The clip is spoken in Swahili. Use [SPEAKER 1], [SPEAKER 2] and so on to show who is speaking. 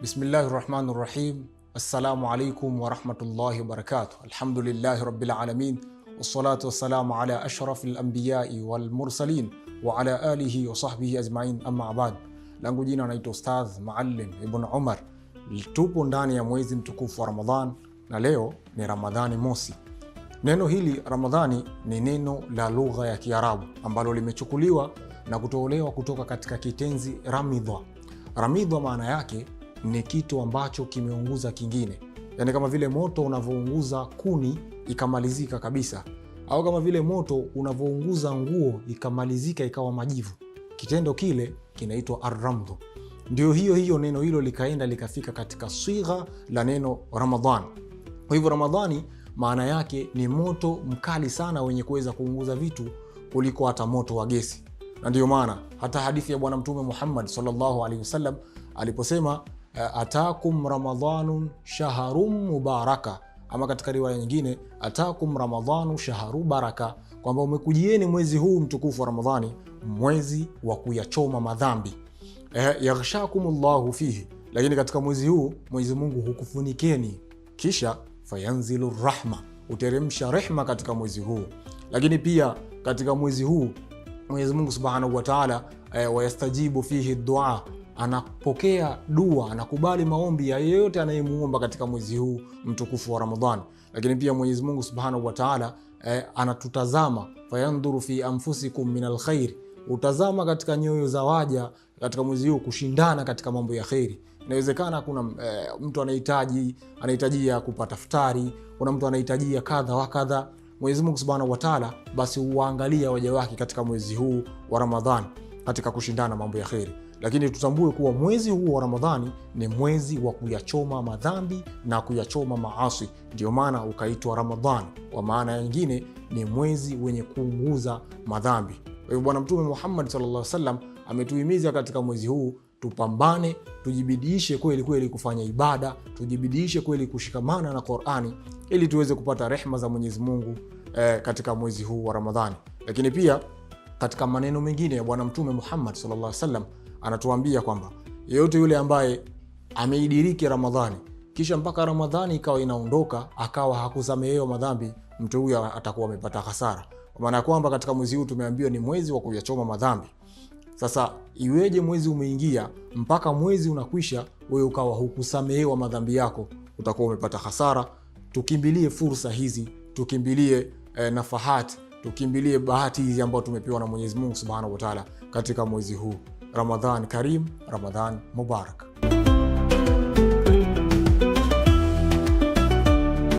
[SPEAKER 1] Bismillahirrahmanirrahim. Assalamu alaikum wa rahmatullahi wa barakatuh. Alhamdulillahi rabbil alamin. Wassalatu wassalamu ala ashrafil anbiyai wal mursalin wa ala alihi wa sahbihi ajma'in, amma ba'd. Langu jina naitwa Ustadh Muallim Ibn Umar. Tupo ndani ya mwezi mtukufu wa Ramadhan na leo ni Ramadhani mosi. Neno hili Ramadhani ni neno la lugha ya Kiarabu ambalo limechukuliwa na kutolewa kutoka katika kitenzi ramidha. Ramidha maana yake ni kitu ambacho kimeunguza kingine, yani kama vile moto unavyounguza kuni ikamalizika kabisa, au kama vile moto unavyounguza nguo ikamalizika ikawa majivu, kitendo kile kinaitwa ar-ramdh. Ndio hiyo neno hilo likaenda likafika katika sigha la neno Ramadhan. Kwa hivyo Ramadhani maana yake ni moto mkali sana wenye kuweza kuunguza vitu kuliko hata moto wa gesi. Na ndio maana hata hadithi ya Bwana Mtume Muhammad sallallahu alaihi wasallam aliposema atakum ramadhanun shahrun mubaraka, ama katika riwaya nyingine atakum ramadhanu shahru baraka, kwamba umekujieni mwezi huu mtukufu wa Ramadhani, mwezi wa kuyachoma madhambi. Yaghshakumullahu fihi, lakini katika mwezi huu Mwenyezi Mungu hukufunikeni, kisha fayanzilu rahma, uteremsha rehma katika mwezi huu. Lakini pia katika mwezi huu Mwenyezi Mungu Subhanahu wa Ta'ala wayastajibu fihi dua, anapokea dua, anakubali maombi ya yeyote anayemuomba katika mwezi huu mtukufu wa Ramadhani. Lakini pia Mwenyezi Mungu Subhanahu wa Ta'ala anatutazama, fayandhuru fi anfusikum min alkhair, utazama katika nyoyo za waja katika mwezi huu kushindana katika mambo ya khairi. Inawezekana kuna mtu anahitaji kupata futari, kuna mtu anahitaji kadha wa kadha. Mwenyezi Mungu Subhanahu wa Ta'ala basi huangalia waja wake katika mwezi huu wa Ramadhani katika kushindana mambo ya khairi. Lakini tutambue kuwa mwezi huu wa Ramadhani ni mwezi wa kuyachoma madhambi na kuyachoma maasi, ndio maana ukaitwa Ramadhani. Kwa maana nyingine ni mwezi wenye kuunguza madhambi. Kwa hiyo Bwana Mtume Muhammad sallallahu alaihi wasallam ametuhimiza katika mwezi huu tupambane, tujibidiishe kweli kweli kufanya ibada, tujibidiishe kweli kushikamana na Qur'ani ili tuweze kupata rehema za Mwenyezi Mungu katika mwezi huu wa Ramadhani. Lakini pia katika maneno mengine ya Bwana Mtume Muhammad sallallahu alaihi wasallam anatuambia kwamba yeyote yule ambaye ameidiriki Ramadhani kisha mpaka Ramadhani ikawa inaondoka akawa hakusamehewa madhambi, mtu huyo atakuwa amepata hasara. Kwa maana kwamba katika mwezi huu tumeambiwa ni mwezi wa kuyachoma madhambi. Sasa iweje mwezi umeingia mpaka mwezi unakwisha wewe ukawa hukusamehewa madhambi yako? Utakuwa umepata hasara. Tukimbilie fursa hizi, tukimbilie nafahati, tukimbilie bahati hizi ambazo tumepewa na Mwenyezi Mungu Subhanahu wa Ta'ala katika mwezi huu. Ramadhan Karim, Ramadhan Mubarak.